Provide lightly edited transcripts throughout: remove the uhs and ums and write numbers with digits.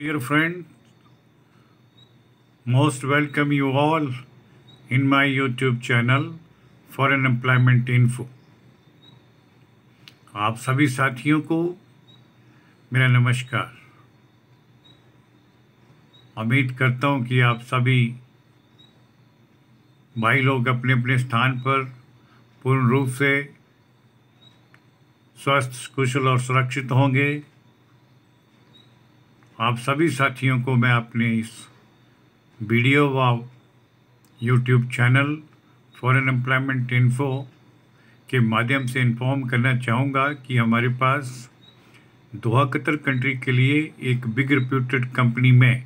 Dear friend, most welcome you all in my YouTube channel Foreign Employment Info। आप सभी साथियों को मेरा नमस्कार। उम्मीद करता हूँ कि आप सभी भाई लोग अपने अपने स्थान पर पूर्ण रूप से स्वस्थ, कुशल और सुरक्षित होंगे। आप सभी साथियों को मैं अपने इस वीडियो व YouTube channel foreign employment info के माध्यम से इन्फॉर्म करना चाहूँगा कि हमारे पास दोहा कतर कंट्री के लिए एक बिग रेप्यूटेड कंपनी में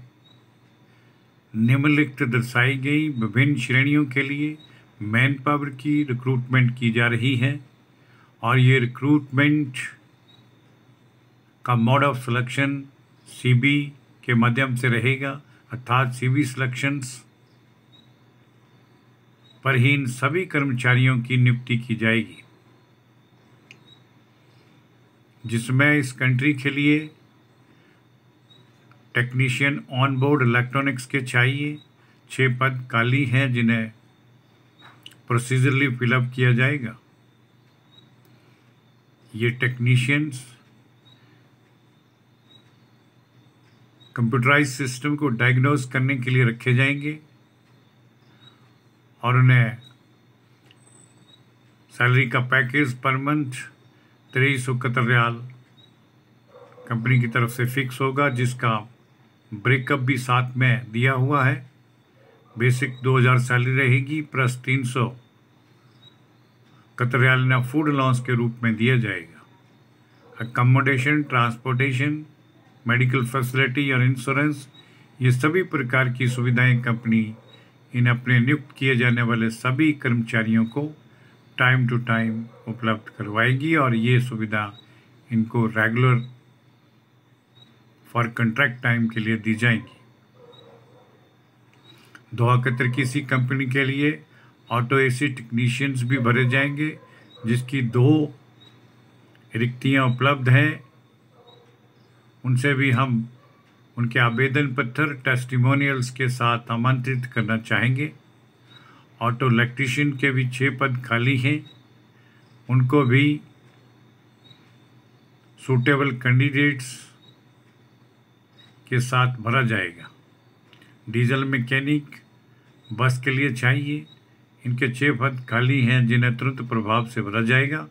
निम्नलिखित दर्शाई गई विभिन्न श्रेणियों के लिए मैन पावर की रिक्रूटमेंट की जा रही है और ये रिक्रूटमेंट का मोड ऑफ सिलेक्शन सीबी के माध्यम से रहेगा, अर्थात सीबी सिलेक्शंस पर ही इन सभी कर्मचारियों की नियुक्ति की जाएगी, जिसमें इस कंट्री के लिए टेक्नीशियन ऑन बोर्ड इलेक्ट्रॉनिक्स के चाहिए। 6 पद खाली हैं जिन्हें प्रोसीजरली फिलअप किया जाएगा। ये टेक्नीशियंस कंप्यूटराइज सिस्टम को डायग्नोज करने के लिए रखे जाएंगे और उन्हें सैलरी का package per month 2300 Qatar riyal company की तरफ से फिक्स होगा, जिसका ब्रेकअप भी साथ में दिया हुआ है। बेसिक 2000 सैलरी रहेगी प्लस 300 कतर रियाल ना फूड अलाउंस के रूप में दिया जाएगा। अकोमोडेशन, ट्रांसपोर्टेशन, मेडिकल फैसिलिटी और इंश्योरेंस, ये सभी प्रकार की सुविधाएं कंपनी इन अपने नियुक्त किए जाने वाले सभी कर्मचारियों को टाइम टू टाइम उपलब्ध करवाएगी और ये सुविधा इनको रेगुलर फॉर कॉन्ट्रैक्ट टाइम के लिए दी जाएंगी। दोहा कतर की इसी कंपनी के लिए ऑटो एसी टेक्नीशियंस भी भरे जाएंगे, जिसकी 2 रिक्तियां उपलब्ध हैं। उनसे भी हम उनके आवेदन पत्र टेस्टिमोनियल्स के साथ आमंत्रित करना चाहेंगे। ऑटो इलेक्ट्रीशियन के भी 6 पद खाली हैं, उनको भी सूटेबल कैंडिडेट्स के साथ भरा जाएगा। डीजल मैकेनिक बस के लिए चाहिए, इनके 6 पद खाली हैं जिन्हें तुरंत प्रभाव से भरा जाएगा।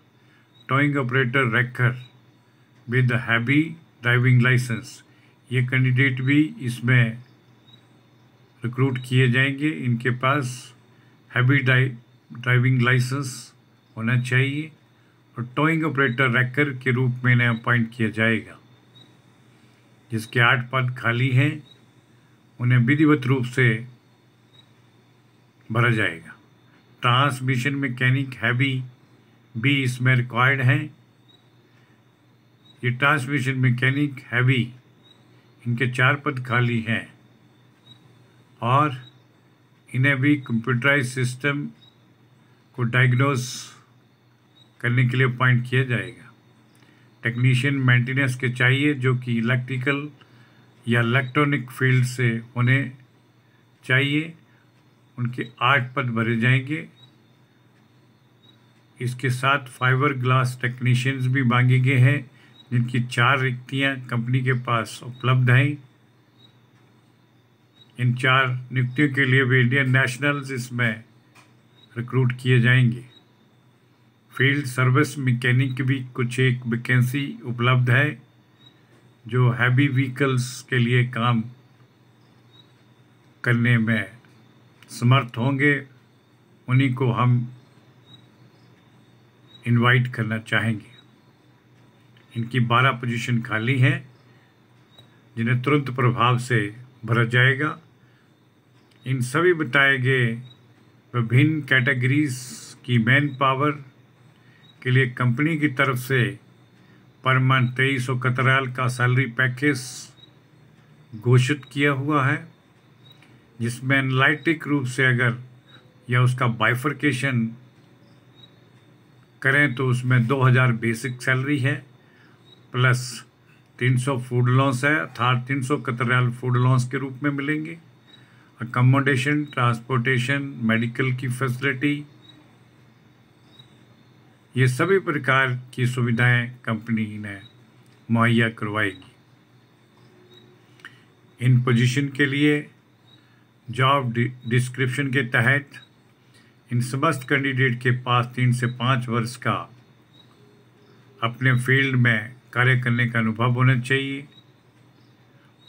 Towing operator wrecker with heavy driving license, ये कैंडिडेट भी इसमें रिक्रूट किए जाएंगे। इनके पास हैवी ड्राइविंग लाइसेंस होना चाहिए और टोइंग ऑपरेटर रैकर के रूप में इन्हें अपॉइंट किया जाएगा, जिसके 8 पद खाली हैं, उन्हें विधिवत रूप से भरा जाएगा। ट्रांसमिशन मैकेनिक हैवी भी इसमें रिक्वायर्ड हैं। ये ट्रांसमिशन मैकेनिक हैवी, इनके 4 पद खाली हैं और इन्हें भी कंप्यूटराइज सिस्टम को डायग्नोज करने के लिए अपॉइंट किया जाएगा। टेक्नीशियन मेंटेनेंस के चाहिए, जो कि इलेक्ट्रिकल या इलेक्ट्रॉनिक फील्ड से होने चाहिए। उनके 8 पद भरे जाएंगे। इसके साथ फाइबर ग्लास टेक्नीशियंस भी मांगे गए हैं, जिनकी 4 रिक्तियां कंपनी के पास उपलब्ध हैं। इन 4 नियुक्तियों के लिए भी इंडियन नेशनल्स इसमें रिक्रूट किए जाएंगे। फील्ड सर्विस मैकेनिक भी कुछ एक वैकेंसी उपलब्ध है, जो हैवी व्हीकल्स के लिए काम करने में समर्थ होंगे। उन्हीं को हम इनवाइट करना चाहेंगे। इनकी 12 पोजीशन खाली हैं, जिन्हें तुरंत प्रभाव से भरा जाएगा। इन सभी बताए गए विभिन्न कैटेगरीज की मैन पावर के लिए कंपनी की तरफ से पर मंथ 2300 कतर रियाल का सैलरी पैकेज घोषित किया हुआ है, जिसमें एनालिटिक रूप से अगर या उसका बाइफर्केशन करें तो उसमें 2000 बेसिक सैलरी है प्लस 300 फूड लॉस है, अर्थात 300 कतर रियाल फूड लॉस के रूप में मिलेंगे। अकोमोडेशन, ट्रांसपोर्टेशन, मेडिकल की फैसिलिटी, ये सभी प्रकार की सुविधाएं कंपनी ने मुहैया करवाएगी। इन पोजीशन के लिए जॉब डिस्क्रिप्शन के तहत इन समस्त कैंडिडेट के पास 3 से 5 वर्ष का अपने फील्ड में कार्य करने का अनुभव होना चाहिए,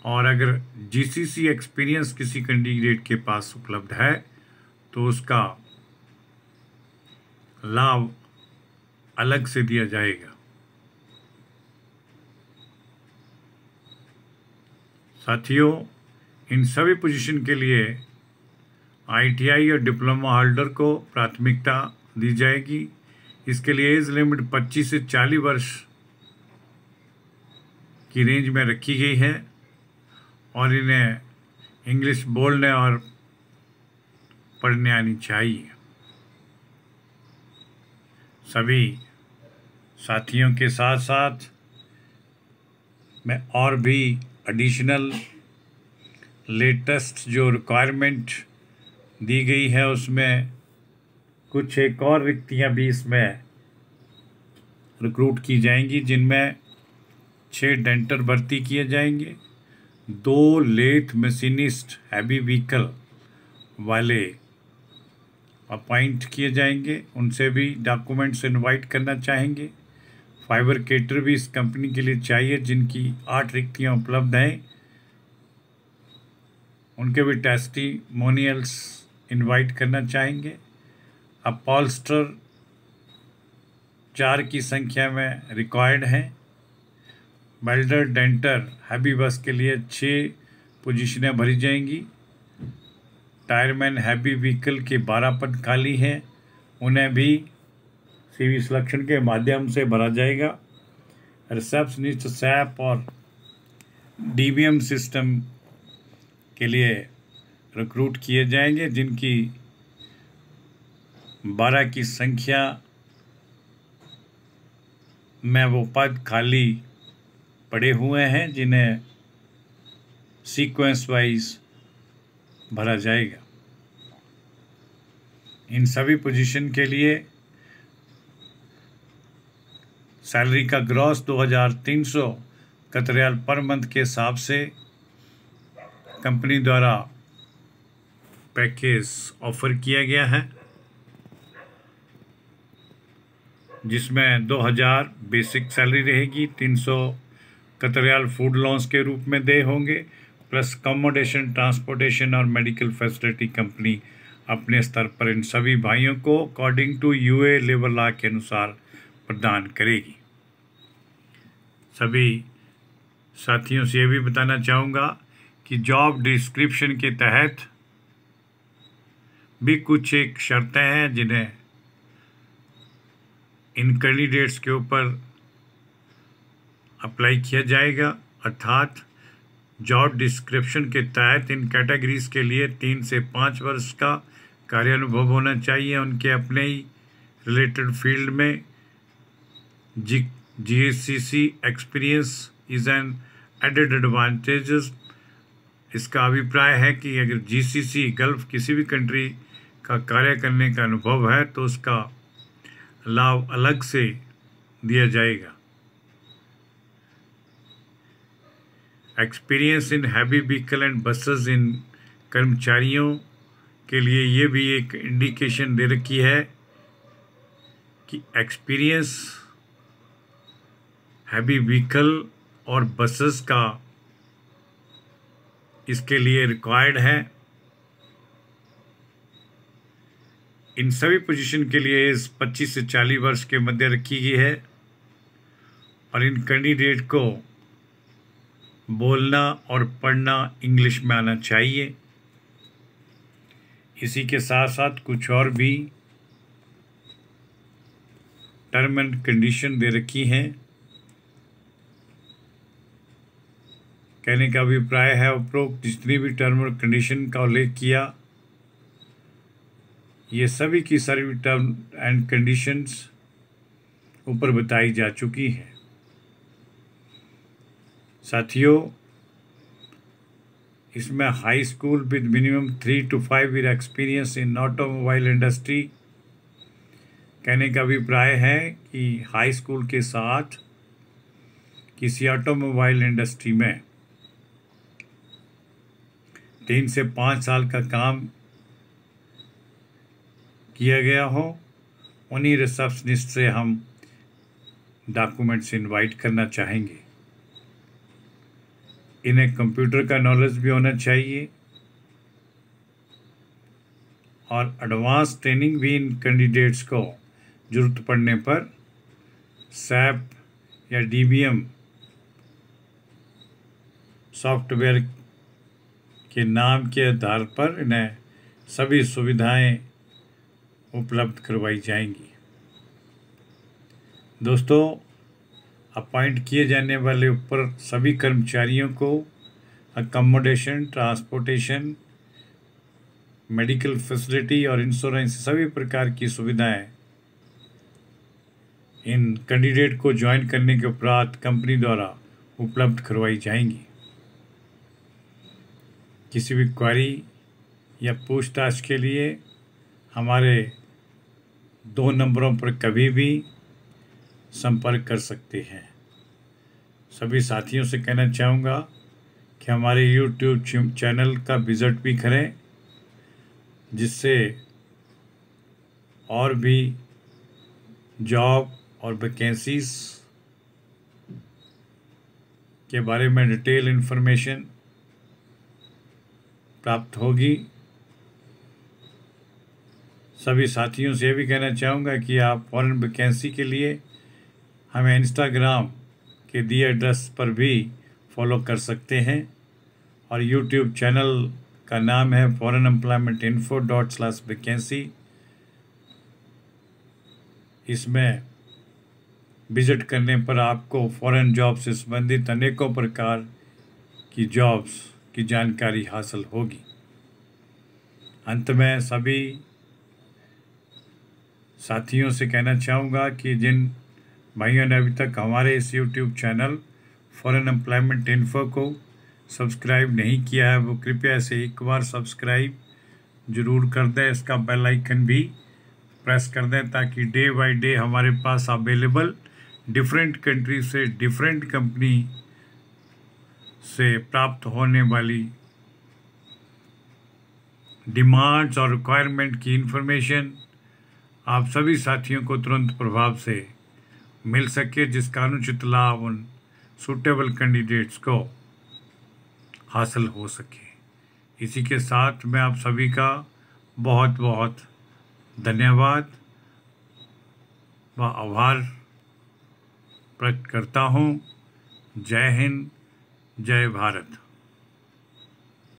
और अगर जीसीसी एक्सपीरियंस किसी कैंडिडेट के पास उपलब्ध है तो उसका लाभ अलग से दिया जाएगा। साथियों, इन सभी पोजीशन के लिए आईटीआई और डिप्लोमा होल्डर को प्राथमिकता दी जाएगी। इसके लिए एज लिमिट 25 से 40 वर्ष की रेंज में रखी गई है, और इन्हें इंग्लिश बोलने और पढ़ने आनी चाहिए। सभी साथियों के साथ साथ मैं और भी एडिशनल लेटेस्ट जो रिक्वायरमेंट दी गई है उसमें कुछ एक और रिक्तियां भी इसमें रिक्रूट की जाएंगी, जिनमें 6 डेंटर भर्ती किए जाएंगे, 2 लेथ मशीनिस्ट हैवी व्हीकल वाले अपॉइंट किए जाएंगे, उनसे भी डॉक्यूमेंट्स इनवाइट करना चाहेंगे। फाइब्रिकेटर भी इस कंपनी के लिए चाहिए, जिनकी 8 रिक्तियाँ उपलब्ध हैं, उनके भी टेस्टिमोनियल्स इनवाइट करना चाहेंगे। अपॉल्स्टर 4 की संख्या में रिक्वायर्ड हैं। वेल्डर, डेंटर, हैवी बस के लिए 6 पोजीशनें भरी जाएंगी। टायरमैन हैवी व्हीकल के 12 पद खाली हैं, उन्हें भी सीवी सिलेक्शन के माध्यम से भरा जाएगा। रिसेप्शनिस्ट, सैप और डीबीएम सिस्टम के लिए रिक्रूट किए जाएंगे, जिनकी 12 की संख्या में वो पद खाली पड़े हुए हैं, जिन्हें सीक्वेंस वाइज भरा जाएगा। इन सभी पोजीशन के लिए सैलरी का gross 2300 Qatar riyal per month के हिसाब से कंपनी द्वारा पैकेज ऑफर किया गया है, जिसमें 2000 बेसिक सैलरी रहेगी, 300 कतर रियाल फूड लॉन्स के रूप में दे होंगे, प्लस अकोमोडेशन, ट्रांसपोर्टेशन और मेडिकल फैसिलिटी कंपनी अपने स्तर पर इन सभी भाइयों को according to UAE labour law के अनुसार प्रदान करेगी। सभी साथियों से ये भी बताना चाहूँगा कि जॉब डिस्क्रिप्शन के तहत भी कुछ एक शर्तें हैं, जिन्हें इन कैंडिडेट्स के ऊपर अप्लाई किया जाएगा। अर्थात जॉब डिस्क्रिप्शन के तहत इन कैटेगरीज के लिए 3 से 5 वर्ष का कार्यानुभव होना चाहिए उनके अपने ही रिलेटेड फील्ड में। GCC experience is an added advantages. इसका अभिप्राय है कि अगर जीसीसी गल्फ किसी भी कंट्री का कार्य करने का अनुभव है तो उसका लाभ अलग से दिया जाएगा। Experience in heavy vehicle and buses इन कर्मचारियों के लिए ये भी एक इंडिकेशन दे रखी है कि एक्सपीरियंस हैवी व्हीकल और बसेस का इसके लिए रिक्वायर्ड है। इन सभी पोजीशन के लिए एज 25 से 40 वर्ष के मध्य रखी गई है, और इन कैंडिडेट को बोलना और पढ़ना इंग्लिश में आना चाहिए। इसी के साथ साथ कुछ और भी टर्म एंड कंडीशन दे रखी हैं। कहने का अभिप्राय है उपरोक्त जितनी भी टर्म और कंडीशन का उल्लेख किया, ये सभी की सभी टर्म एंड कंडीशंस ऊपर बताई जा चुकी हैं। साथियों, इसमें high school with minimum 3 to 5 year experience in automobile industry. कहने का अभिप्राय है कि हाई स्कूल के साथ किसी ऑटोमोबाइल इंडस्ट्री में 3 से 5 साल का काम किया गया हो, उन्हीं रिसेप्शनिस्ट से हम डॉक्यूमेंट्स इनवाइट करना चाहेंगे। इन्हें कंप्यूटर का नॉलेज भी होना चाहिए और एडवांस ट्रेनिंग भी इन कैंडिडेट्स को ज़रूरत पड़ने पर सैप या DBM सॉफ्टवेयर के नाम के आधार पर इन्हें सभी सुविधाएं उपलब्ध करवाई जाएंगी। दोस्तों, अपॉइंट किए जाने वाले ऊपर सभी कर्मचारियों को अकोमोडेशन, ट्रांसपोर्टेशन, मेडिकल फैसिलिटी और इंश्योरेंस सभी प्रकार की सुविधाएं इन कैंडिडेट को ज्वाइन करने के उपरांत कंपनी द्वारा उपलब्ध करवाई जाएंगी। किसी भी क्वेरी या पूछताछ के लिए हमारे 2 नंबरों पर कभी भी संपर्क कर सकते हैं। सभी साथियों से कहना चाहूँगा कि हमारे YouTube चैनल का विज़िट भी करें, जिससे और भी जॉब और वैकेंसीज के बारे में डिटेल इन्फॉर्मेशन प्राप्त होगी। सभी साथियों से भी कहना चाहूँगा कि आप फॉरेन वैकेंसी के लिए हमें इंस्टाग्राम के दिए एड्रेस पर भी फॉलो कर सकते हैं और यूट्यूब चैनल का नाम है foreignemploymentinfo./vacancy। इसमें विजिट करने पर आपको फॉरेन जॉब से संबंधित अनेकों प्रकार की जॉब्स की जानकारी हासिल होगी। अंत में सभी साथियों से कहना चाहूँगा कि जिन भाइयों ने अभी तक हमारे इस YouTube channel foreign employment info को सब्सक्राइब नहीं किया है, वो कृपया इसे एक बार सब्सक्राइब ज़रूर कर दें। इसका बेल आइकन भी प्रेस कर दें ताकि डे बाय डे हमारे पास अवेलेबल डिफरेंट कंट्री से, डिफरेंट कंपनी से प्राप्त होने वाली डिमांड्स और रिक्वायरमेंट की इंफॉर्मेशन आप सभी साथियों को तुरंत प्रभाव से मिल सके, जिसका अनुचित लाभ उन सूटेबल कैंडिडेट्स को हासिल हो सके। इसी के साथ मैं आप सभी का बहुत बहुत धन्यवाद व आभार प्रकट करता हूँ। जय हिंद, जय भारत।